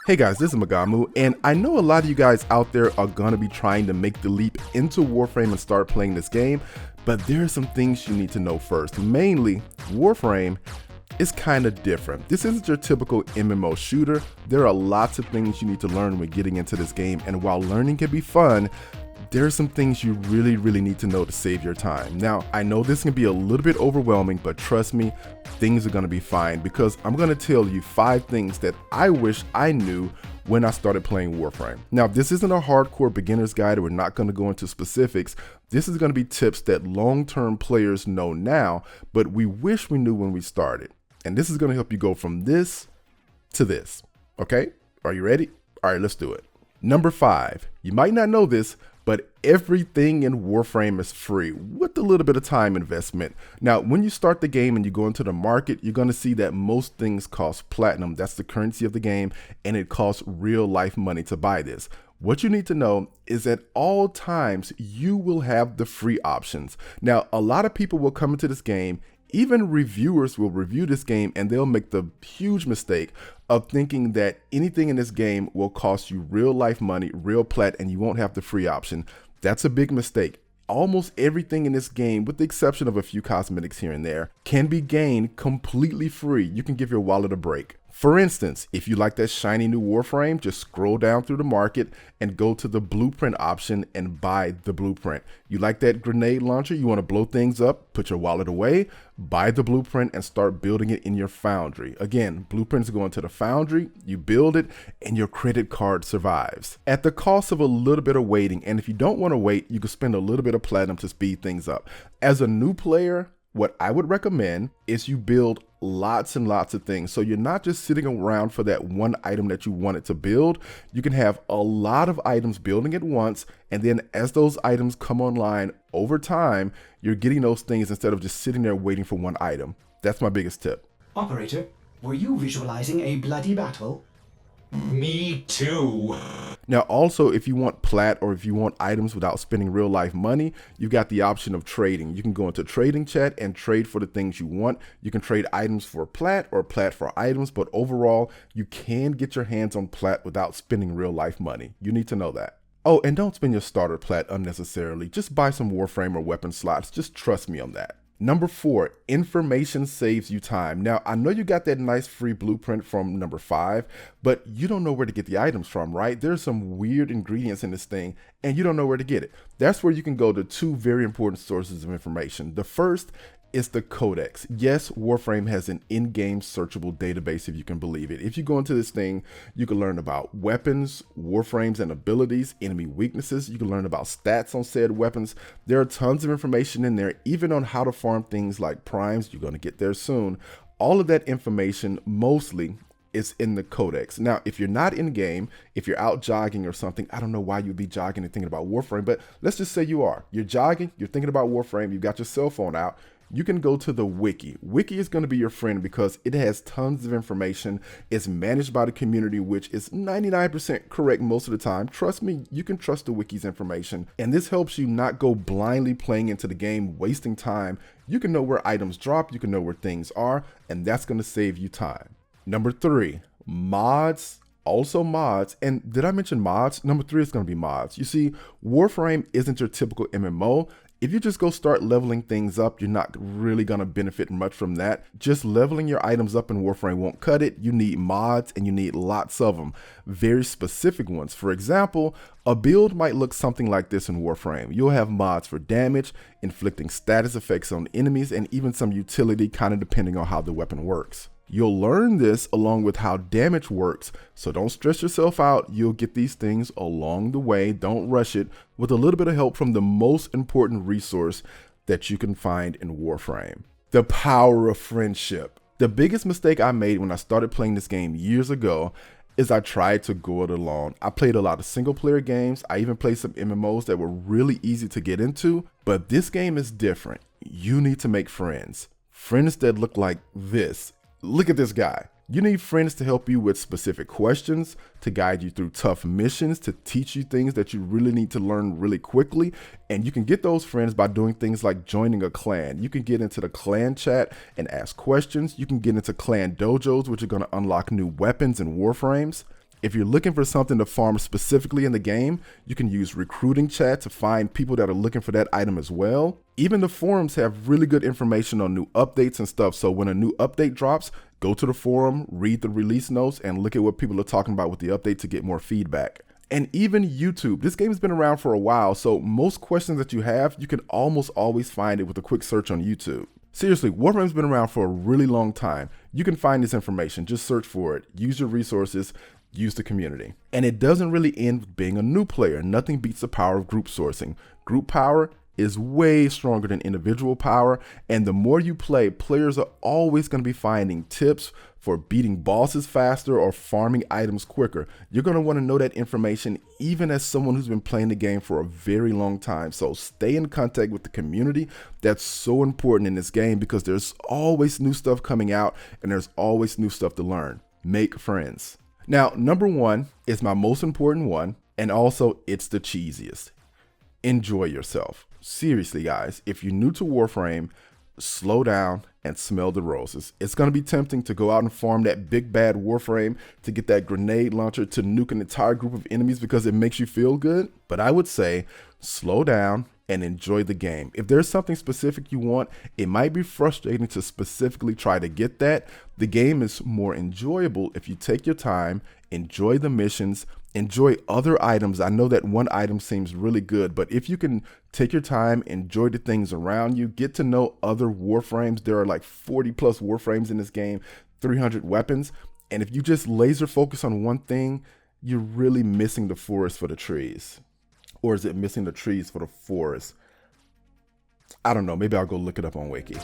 Hey guys, this is Magamu, and I know a lot of you guys out there are gonna be trying to make the leap into Warframe and start playing this game, but there are some things you need to know first. Mainly, Warframe is kind of different. This isn't your typical MMO shooter. There are lots of things you need to learn when getting into this game, and while learning can be fun, there are some things you really need to know to save your time. Now, I know this can be a little bit overwhelming, but trust me, things are gonna be fine because I'm gonna tell you 5 things that I wish I knew when I started playing Warframe. Now, this isn't a hardcore beginner's guide. We're not gonna go into specifics. This is gonna be tips that long-term players know now, but we wish we knew when we started. And this is gonna help you go from this to this, okay? Are you ready? All right, let's do it. Number 5, you might not know this, but everything in Warframe is free with a little bit of time investment. Now, when you start the game and you go into the market, you're gonna see that most things cost platinum. That's the currency of the game, and it costs real life money to buy this. What you need to know is at all times, you will have the free options. Now, a lot of people will come into this game, even reviewers will review this game and they'll make the huge mistake of thinking that anything in this game will cost you real life money, real plat, and you won't have the free option. That's a big mistake. Almost everything in this game, with the exception of a few cosmetics here and there, can be gained completely free. You can give your wallet a break. For instance, if you like that shiny new Warframe, just scroll down through the market and go to the blueprint option and buy the blueprint. You like that grenade launcher, you want to blow things up, put your wallet away, buy the blueprint and start building it in your foundry. Again, blueprints go into the foundry, you build it, and your credit card survives. At the cost of a little bit of waiting, and if you don't want to wait, you can spend a little bit of platinum to speed things up. As a new player, what I would recommend is you build lots and lots of things. So you're not just sitting around for that one item that you wanted to build. You can have a lot of items building at once. And then as those items come online over time, you're getting those things instead of just sitting there waiting for one item. That's my biggest tip. Operator, were you visualizing a bloody battle? Me too. Now, also, if you want plat or if you want items without spending real life money, you've got the option of trading. You can go into trading chat and trade for the things you want. You can trade items for plat or plat for items, but overall, you can get your hands on plat without spending real life money. You need to know that. Oh, and don't spend your starter plat unnecessarily. Just buy some Warframe or weapon slots. Just trust me on that. Number 4, information saves you time. Now, I know you got that nice free blueprint from number 5, but you don't know where to get the items from, right? There's some weird ingredients in this thing and you don't know where to get it. That's where you can go to 2 very important sources of information. The first is the codex. Yes, Warframe has an in-game searchable database, if you can believe it. If you go into this thing, you can learn about weapons, warframes and abilities, enemy weaknesses. You can learn about stats on said weapons. There are tons of information in there, even on how to farm things like primes. You're going to get there soon. All of that information mostly is in the codex. Now, if you're not in game, if you're out jogging or something, I don't know why you'd be jogging and thinking about Warframe, but let's just say you are. You're jogging, you're thinking about Warframe, you've got your cell phone out, you can go to the wiki. Wiki is going to be your friend because it has tons of information. It's managed by the community, which is 99% correct most of the time. Trust me, you can trust the wiki's information. And this helps you not go blindly playing into the game, wasting time. You can know where items drop, you can know where things are, and that's going to save you time. Number 3, mods. Also mods. And did I mention mods? Number 3 is going to be mods. You see, Warframe isn't your typical MMO. If you just go start leveling things up, you're not really going to benefit much from that. Just leveling your items up in Warframe won't cut it. You need mods and you need lots of them, very specific ones. For example, a build might look something like this in Warframe. You'll have mods for damage, inflicting status effects on enemies, and even some utility, kind of depending on how the weapon works. You'll learn this along with how damage works, so don't stress yourself out. You'll get these things along the way. Don't rush it, with a little bit of help from the most important resource that you can find in Warframe: the power of friendship. The biggest mistake I made when I started playing this game years ago is I tried to go it alone. I played a lot of single player games. I even played some MMOs that were really easy to get into, but this game is different. You need to make friends. Friends that look like this. Look at this guy. You need friends to help you with specific questions, to guide you through tough missions, to teach you things that you really need to learn really quickly. And you can get those friends by doing things like joining a clan. You can get into the clan chat and ask questions. You can get into clan dojos, which are going to unlock new weapons and warframes. If you're looking for something to farm specifically in the game, you can use recruiting chat to find people that are looking for that item as well. Even the forums have really good information on new updates and stuff. So when a new update drops, go to the forum, read the release notes, and look at what people are talking about with the update to get more feedback. And even YouTube. This game has been around for a while, so most questions that you have, you can almost always find it with a quick search on YouTube. Seriously, Warframe's been around for a really long time. You can find this information, just search for it, use your resources, use the community. And it doesn't really end with being a new player. Nothing beats the power of group sourcing. Group power is way stronger than individual power, and the more you play, players are always going to be finding tips for beating bosses faster or farming items quicker. You're going to want to know that information even as someone who's been playing the game for a very long time. So stay in contact with the community. That's so important in this game because there's always new stuff coming out and there's always new stuff to learn. Make friends. Now, number 1 is my most important one, and also it's the cheesiest. Enjoy yourself. Seriously, guys, if you're new to Warframe, slow down and smell the roses. It's going to be tempting to go out and farm that big bad Warframe to get that grenade launcher to nuke an entire group of enemies because it makes you feel good. But I would say slow down and enjoy the game. If there's something specific you want, it might be frustrating to specifically try to get that. The game is more enjoyable if you take your time, enjoy the missions, enjoy other items. I know that one item seems really good, but if you can take your time, enjoy the things around you, get to know other Warframes. There are like 40 plus Warframes in this game, 300 weapons. And if you just laser focus on one thing, you're really missing the forest for the trees. Or is it missing the trees for the forest? I don't know. Maybe I'll go look it up on Wiki.